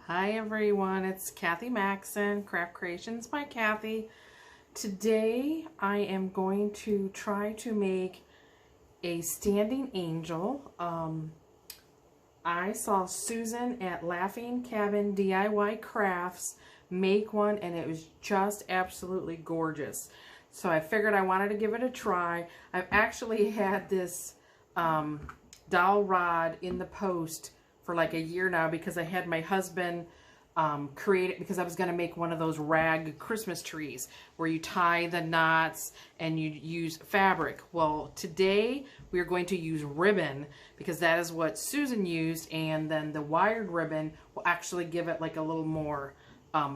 Hi everyone, it's Kathy Maxon, Craft Creations by Kathy. Today I am going to try to make a standing angel. I saw Susan at Laughing Cabin DIY Crafts make one and it was just absolutely gorgeous. So I figured I wanted to give it a try. I've actually had this dowel rod in the post for like a year now because I had my husband create it because I was going to make one of those rag Christmas trees where you tie the knots and you use fabric. Well, today we are going to use ribbon because that is what Susan used, and then the wired ribbon will actually give it like a little more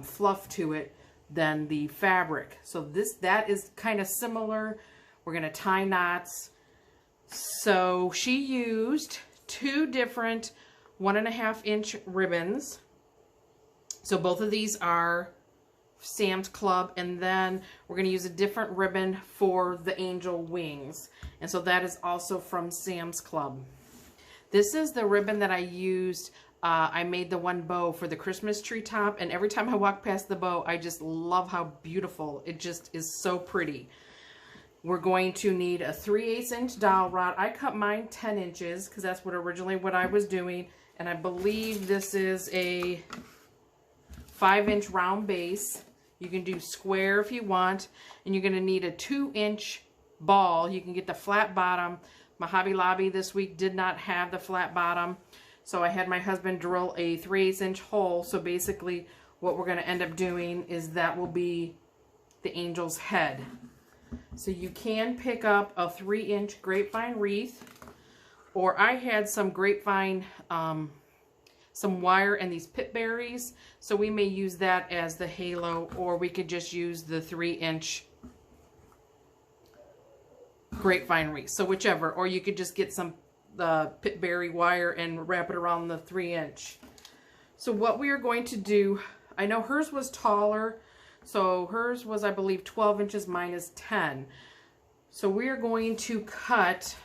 fluff to it than the fabric. So that is kind of similar. We're going to tie knots. So she used two different 1.5 inch ribbons. So both of these are Sam's Club, and then we're going to use a different ribbon for the angel wings. And so that is also from Sam's Club. This is the ribbon that I used. I made the one bow for the Christmas tree top, and every time I walk past the bow, I just love how beautiful. It just is so pretty. We're going to need a 3/8 inch dowel rod. I cut mine 10 inches because that's originally what I was doing. And I believe this is a 5-inch round base. You can do square if you want. And you're going to need a 2-inch ball. You can get the flat bottom. My Hobby Lobby this week did not have the flat bottom. So I had my husband drill a 3/8 inch hole. So basically what we're going to end up doing is that will be the angel's head. So you can pick up a 3-inch grapevine wreath. Or I had some grapevine, some wire and these pip berries. So we may use that as the halo, or we could just use the 3-inch grapevine wreath. So whichever, or you could just get some pip berry wire and wrap it around the 3-inch. So what we are going to do, I know hers was taller. So hers was, I believe, 12 inches, mine is 10. So we are going to cut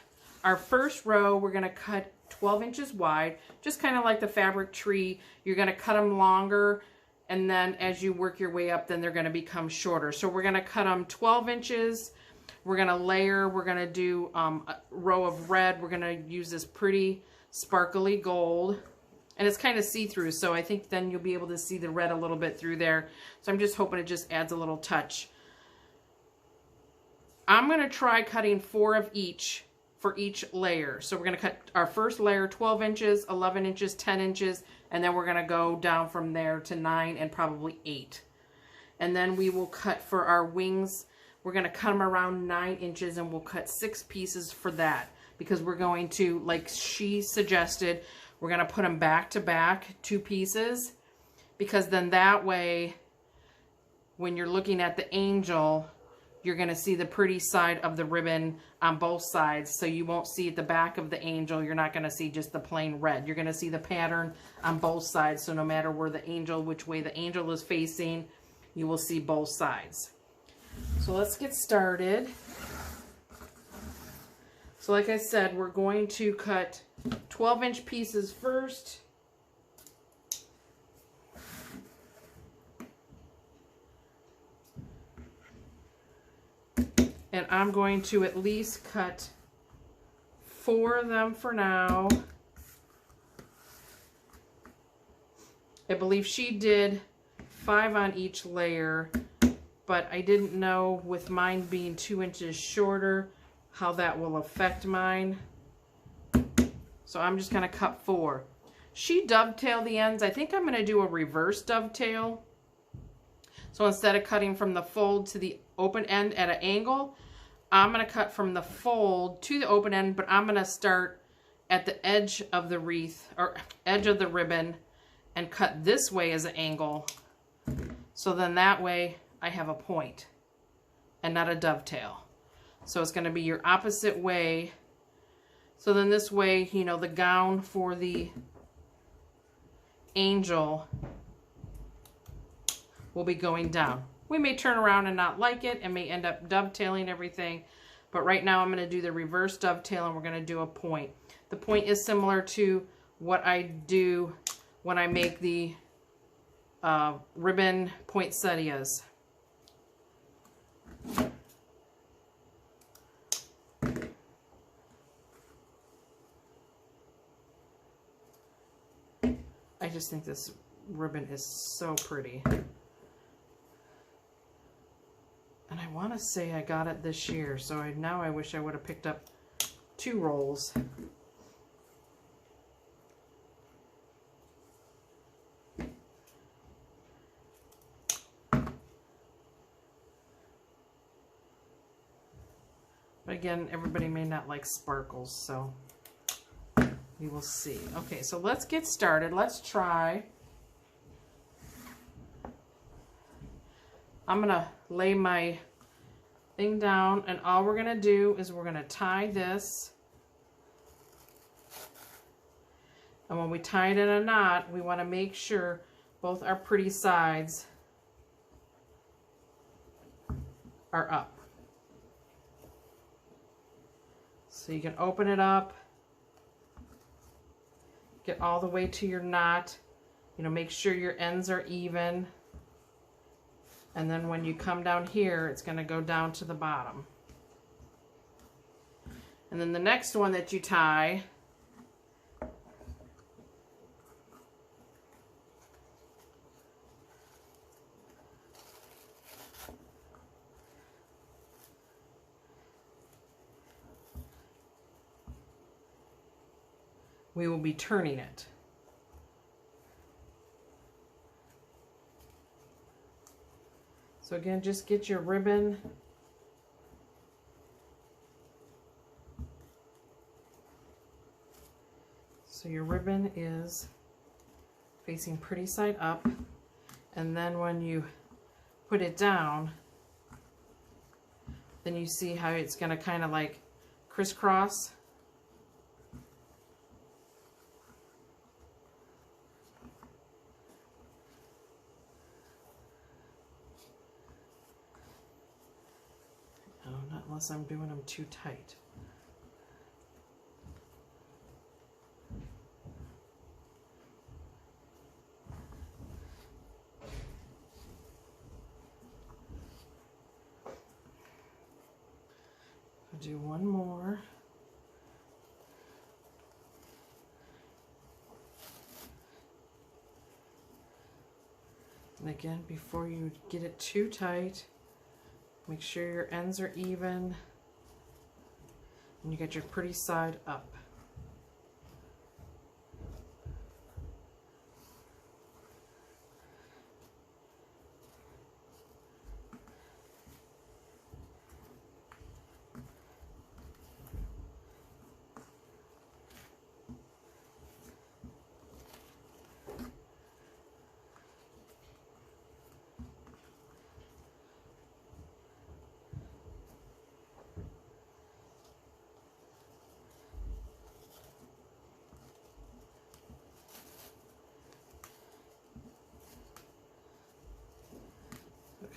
our first row. We're going to cut 12 inches wide, just kind of like the fabric tree. You're going to cut them longer, and then as you work your way up, then they're going to become shorter. So we're going to cut them 12 inches. We're going to layer. We're going to do a row of red. We're going to use this pretty sparkly gold, and it's kind of see-through, so I think then you'll be able to see the red a little bit through there. So I'm just hoping it just adds a little touch. I'm going to try cutting 4 of each for each layer. So we're going to cut our first layer 12 inches, 11 inches, 10 inches, and then we're going to go down from there to 9 and probably 8. And then we will cut for our wings. We're going to cut them around 9 inches, and we'll cut 6 pieces for that because we're going to, like she suggested, we're going to put them back to back, 2 pieces, because then that way when you're looking at the angel, you're going to see the pretty side of the ribbon on both sides. So you won't see at the back of the angel. You're not going to see just the plain red. You're going to see the pattern on both sides. So no matter where the angel, which way the angel is facing, you will see both sides. So let's get started. So like I said, we're going to cut 12-inch pieces first. And I'm going to at least cut 4 of them for now. I believe she did 5 on each layer, but I didn't know with mine being 2 inches shorter how that will affect mine. So I'm just going to cut 4. She dovetailed the ends. I think I'm going to do a reverse dovetail. So instead of cutting from the fold to the open end at an angle, I'm going to cut from the fold to the open end, but I'm going to start at the edge of the wreath, or edge of the ribbon, and cut this way as an angle. So then that way I have a point and not a dovetail. So it's going to be your opposite way. So then this way, you know, the gown for the angel will be going down. We may turn around and not like it and may end up dovetailing everything, but right now I'm going to do the reverse dovetail and we're going to do a point. The point is similar to what I do when I make the ribbon poinsettias. I just think this ribbon is so pretty. And I want to say I got it this year, so now I wish I would have picked up 2 rolls. But again, everybody may not like sparkles, so we will see. Okay, so let's get started. Let's try. I'm gonna lay my thing down, and all we're gonna do is we're gonna tie this. And when we tie it in a knot, we want to make sure both our pretty sides are up. So you can open it up, get all the way to your knot, you know, make sure your ends are even. And then when you come down here, it's going to go down to the bottom. And then the next one that you tie, we will be turning it. So again, just get your ribbon so your ribbon is facing pretty side up, and then when you put it down, then you see how it's going to kind of like crisscross. Unless I'm doing them too tight. I'll do one more. And again, before you get it too tight, make sure your ends are even and you get your pretty side up.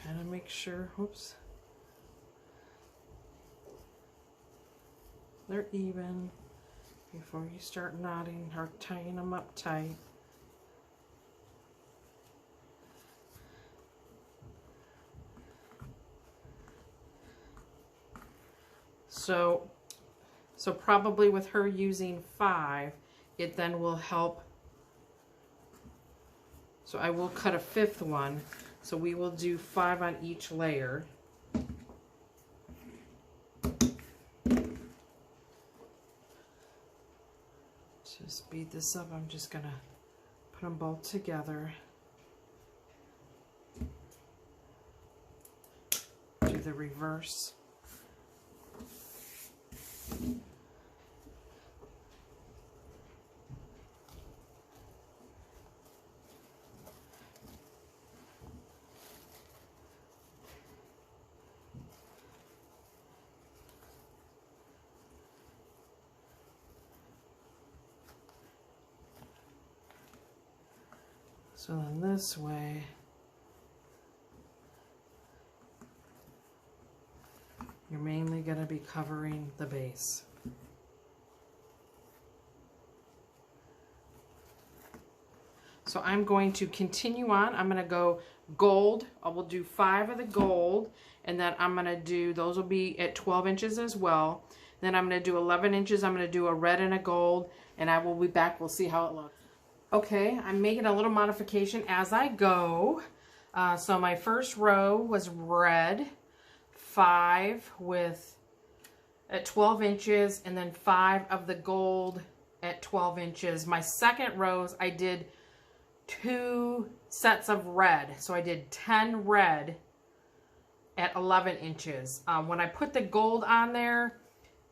Kind of make sure, whoops, they're even before you start knotting or tying them up tight. So probably with her using 5, it then will help. So I will cut a 5th one. So we will do 5 on each layer. To speed this up, I'm just gonna put them both together. Do the reverse. So then this way, you're mainly going to be covering the base. So I'm going to continue on. I'm going to go gold. I will do 5 of the gold, and then I'm going to do, those will be at 12 inches as well. Then I'm going to do 11 inches. I'm going to do a red and a gold, and I will be back. We'll see how it looks. Okay, I'm making a little modification as I go. So my first row was red, 5 at 12 inches, and then 5 of the gold at 12 inches. My second rows, I did 2 sets of red. So I did 10 red at 11 inches. When I put the gold on there,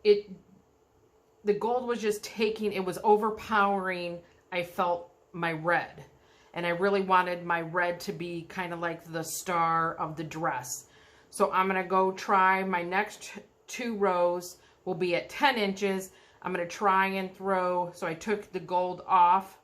the gold was just it was overpowering, I felt, my red. And I really wanted my red to be kind of like the star of the dress. So I'm going to go try my next 2 rows will be at 10 inches. I'm going to try and throw, so I took the gold off.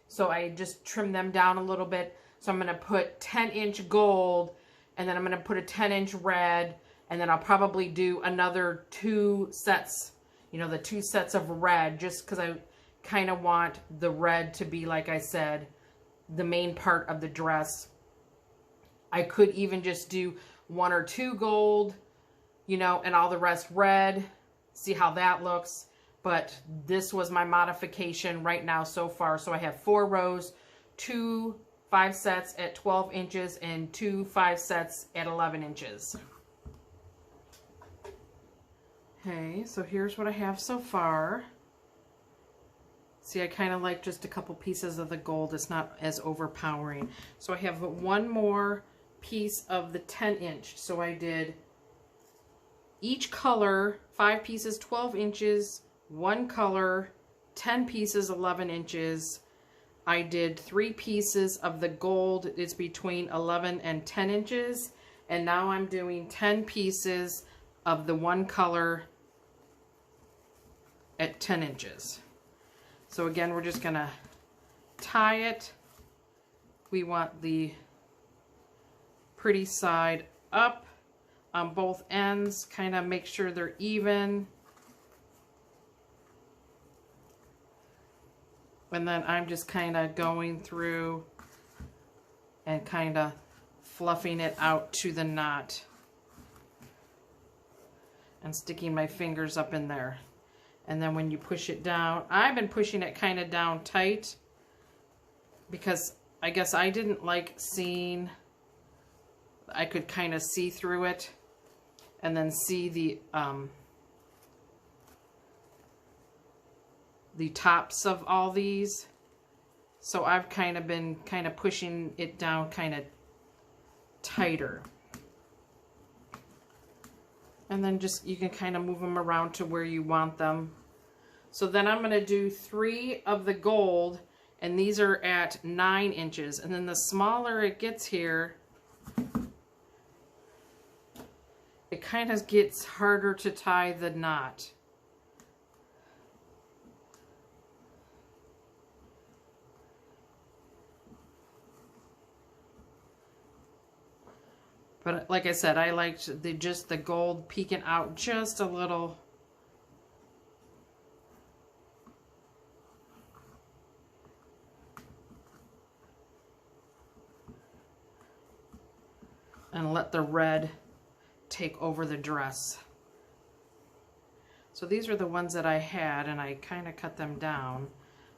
So I just trimmed them down a little bit. So I'm going to put 10-inch gold, and then I'm going to put a 10-inch red, and then I'll probably do another 2 sets, you know, the 2 sets of red, just because I kind of want the red to be, like I said, the main part of the dress. I could even just do 1 or 2 gold, you know, and all the rest red. See how that looks. But this was my modification right now so far. So I have 4 rows, 2 5 sets at 12 inches, and 2 5 sets at 11 inches. Okay, so here's what I have so far. See, I kind of like just a couple pieces of the gold. It's not as overpowering. So I have 1 more piece of the 10-inch. So I did each color, 5 pieces, 12 inches, 1 color, 10 pieces, 11 inches. I did 3 pieces of the gold. It's between 11 and 10 inches. And now I'm doing 10 pieces of the 1 color at 10 inches. So again, we're just gonna tie it. We want the pretty side up on both ends, kind of make sure they're even. And then I'm just kind of going through and kind of fluffing it out to the knot and sticking my fingers up in there. And then when you push it down, I've been pushing it kind of down tight because I guess I didn't like seeing, I could kind of see through it and then see the tops of all these. So I've kind of been pushing it down kind of tighter. And then just, you can kind of move them around to where you want them. So then I'm going to do 3 of the gold, and these are at 9 inches. And then the smaller it gets here, it kind of gets harder to tie the knot. But like I said, I liked just the gold peeking out just a little. And let the red take over the dress. So these are the ones that I had, and I kind of cut them down.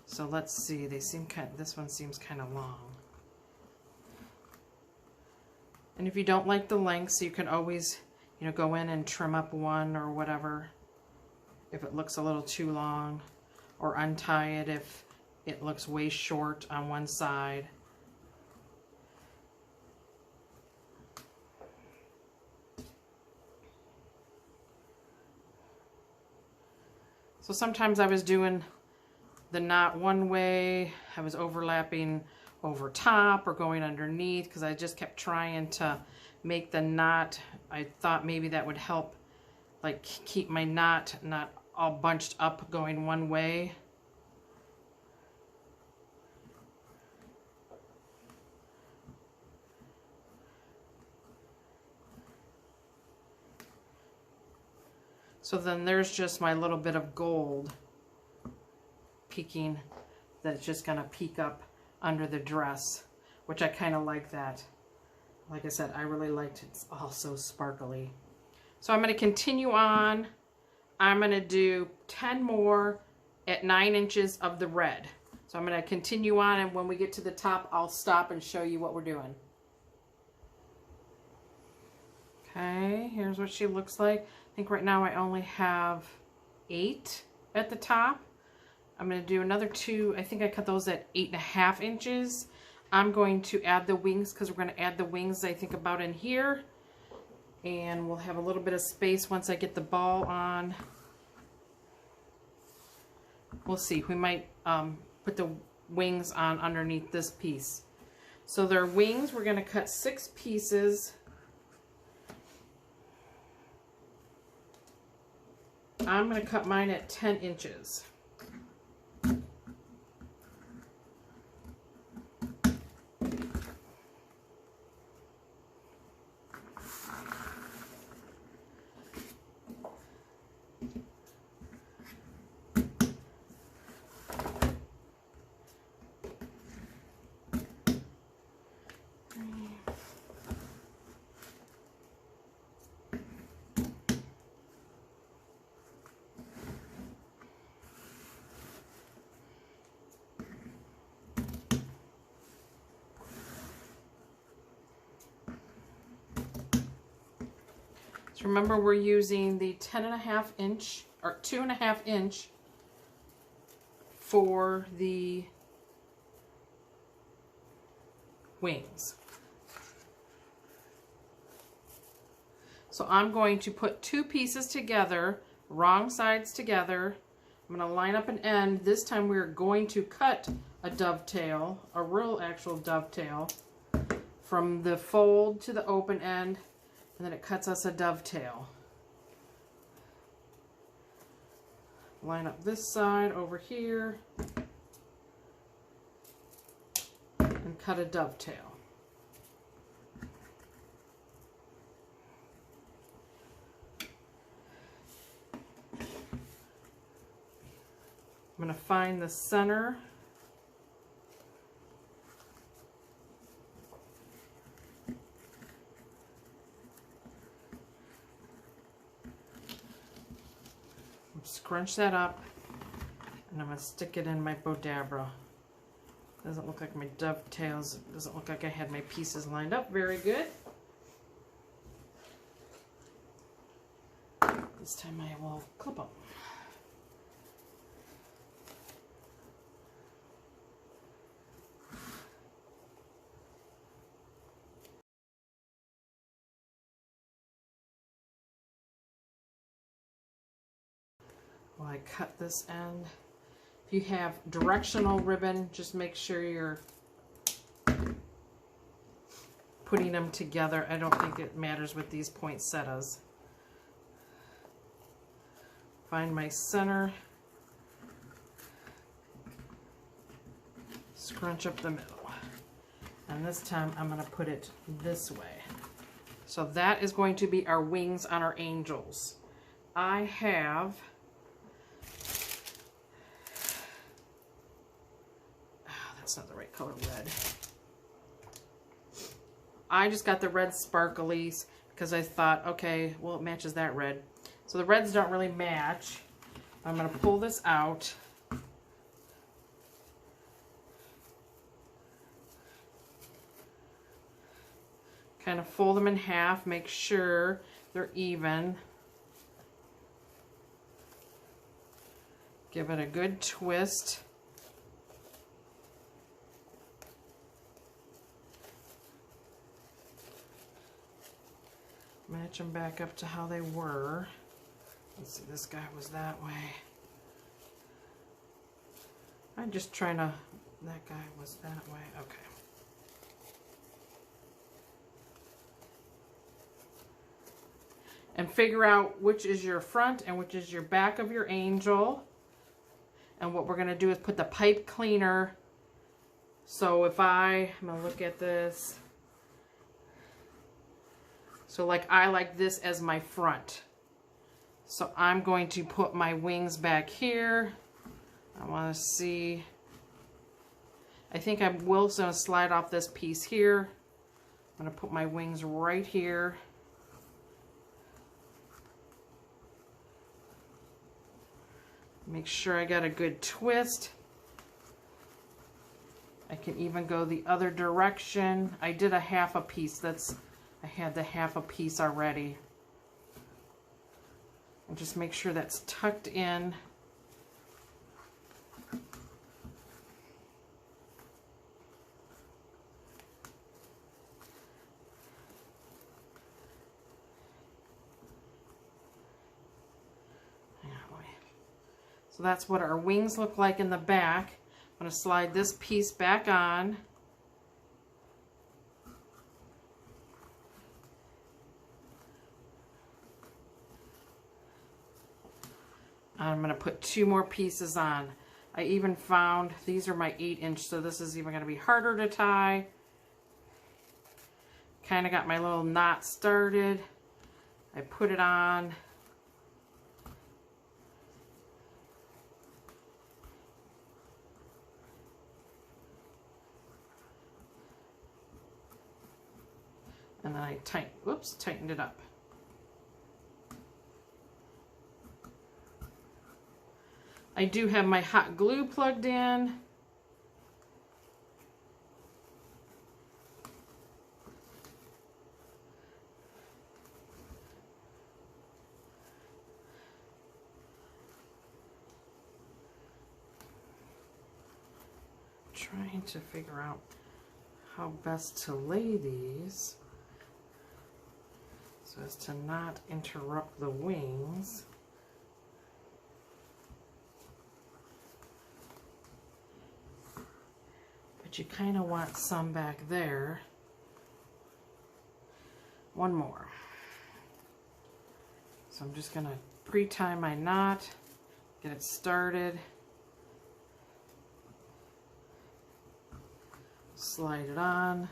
So let's see, they seem this one seems kind of long. And if you don't like the lengths, you can always, you know, go in and trim up one or whatever if it looks a little too long, or untie it if it looks way short on one side. So sometimes I was doing the knot one way, I was overlapping over top or going underneath because I just kept trying to make the knot. I thought maybe that would help, like, keep my knot not all bunched up going one way. So then there's just my little bit of gold peeking, that's just gonna peek up under the dress, which I kind of like that. Like I said, I really liked it. It's also sparkly. So I'm going to continue on. I'm going to do 10 more at 9 inches of the red. So I'm going to continue on, and when we get to the top, I'll stop and show you what we're doing. Okay, here's what she looks like. I think right now I only have 8 at the top. I'm going to do another 2. I think I cut those at 8.5 inches. I'm going to add the wings because we're going to add the wings, I think, about in here. And we'll have a little bit of space once I get the ball on. We'll see. We might put the wings on underneath this piece. So their wings, we're going to cut 6 pieces. I'm going to cut mine at 10 inches. So remember, we're using the 10.5 inch or 2.5 inch for the wings. So I'm going to put 2 pieces together, wrong sides together. I'm going to line up an end. This time we're going to cut a dovetail, a real actual dovetail, from the fold to the open end. And then it cuts us a dovetail. Line up this side over here and cut a dovetail. I'm going to find the center. Scrunch that up, and I'm going to stick it in my Bodabra. Doesn't look like my dovetails, doesn't look like I had my pieces lined up very good. This time I will clip them. While I cut this end. If you have directional ribbon, just make sure you're putting them together. I don't think it matters with these poinsettias. Find my center. Scrunch up the middle. And this time I'm going to put it this way. So that is going to be our wings on our angels. I have... That's not the right color red. I just got the red sparklies because I thought, okay, well, it matches that red. So the reds don't really match. I'm going to pull this out. Kind of fold them in half, make sure they're even. Give it a good twist. Match them back up to how they were. Let's see, this guy was that way. I'm just trying to, that guy was that way, okay. And figure out which is your front and which is your back of your angel. And what we're gonna do is put the pipe cleaner. So if I'm gonna look at this. So like I like this as my front. So I'm going to put my wings back here. I want to see. I think I will gonna slide off this piece here. I'm gonna put my wings right here. Make sure I got a good twist. I can even go the other direction. I did a half a piece. I had the half a piece already. And just make sure that's tucked in. So that's what our wings look like in the back. I'm going to slide this piece back on. I'm going to put 2 more pieces on. I even found, these are my 8-inch, so this is even going to be harder to tie. Kind of got my little knot started. I put it on. And then I tightened it up. I do have my hot glue plugged in. Trying to figure out how best to lay these so as to not interrupt the wings. But you kind of want some back there. One more. So I'm just going to pre-tie my knot, get it started, slide it on.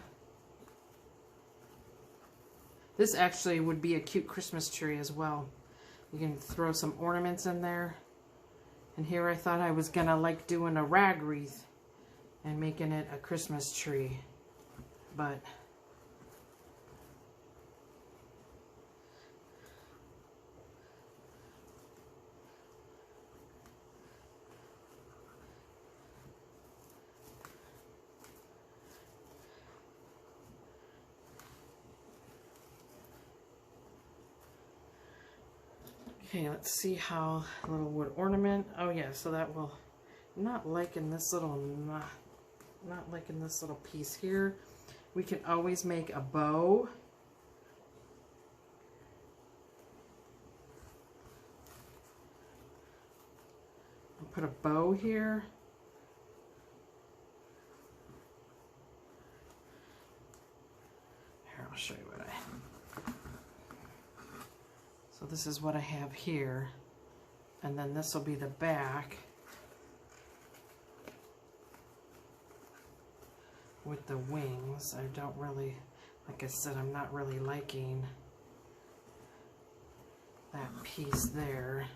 This actually would be a cute Christmas tree as well. You can throw some ornaments in there. And here I thought I was gonna like doing a rag wreath and making it a Christmas tree, but okay, let's see how a little wood ornament. Oh yeah, so that will, not liking this little piece here. We can always make a bow. I'll put a bow here. Here, I'll show you what so this is what I have here, and then this will be the back with the wings. I don't really, like I said, I'm not really liking that piece there.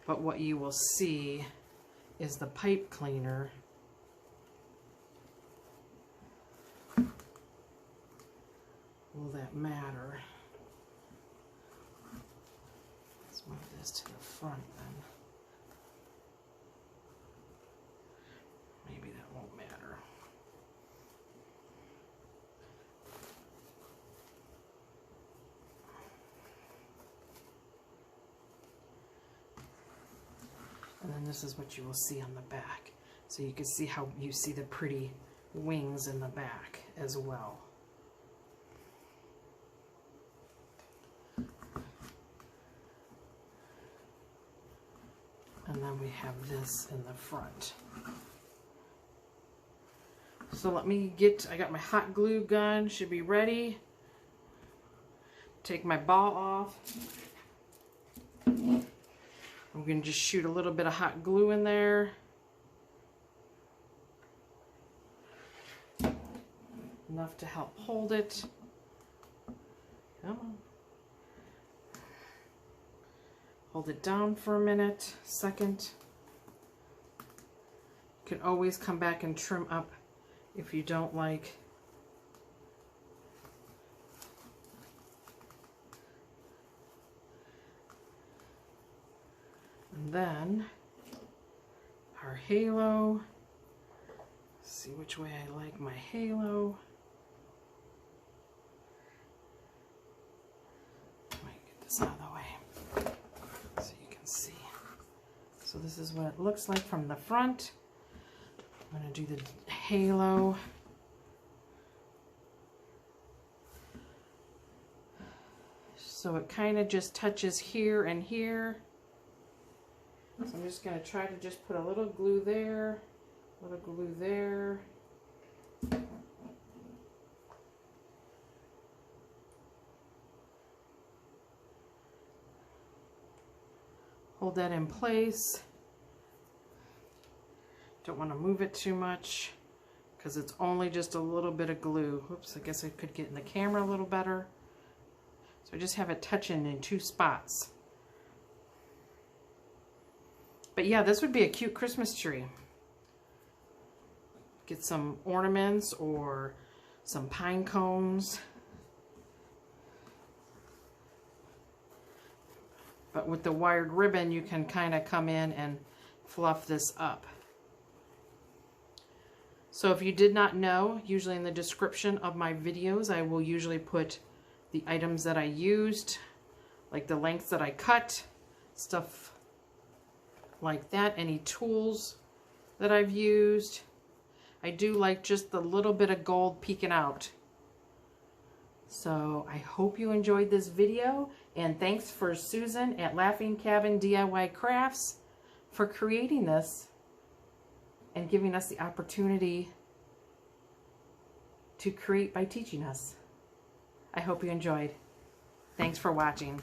But what you will see is the pipe cleaner. Will that matter? Let's move this to the front then. Maybe that won't matter. And then this is what you will see on the back. So you can see how you see the pretty wings in the back as well. And then we have this in the front. So let me I got my hot glue gun, should be ready. Take my ball off. I'm going to just shoot a little bit of hot glue in there. Enough to help hold it. Come on. Hold it down for a minute, second. You can always come back and trim up if you don't like. And then our halo. Let's see which way I like my halo. Let me get this out of the way so you can see. So this is what it looks like from the front. I'm going to do the halo. So it kind of just touches here and here. So I'm just going to try to just put a little glue there, a little glue there. Hold that in place. Don't want to move it too much because it's only just a little bit of glue. Oops, I guess I could get in the camera a little better. So I just have it touching in 2 spots. But yeah, this would be a cute Christmas tree. Get some ornaments or some pine cones. But with the wired ribbon, you can kind of come in and fluff this up. So if you did not know, usually in the description of my videos, I will usually put the items that I used, like the lengths that I cut, stuff like that, any tools that I've used. I do like just the little bit of gold peeking out. So I hope you enjoyed this video, and thanks for Susan at Laughing Cabin DIY Crafts for creating this and giving us the opportunity to create by teaching us. I hope you enjoyed. Thanks for watching.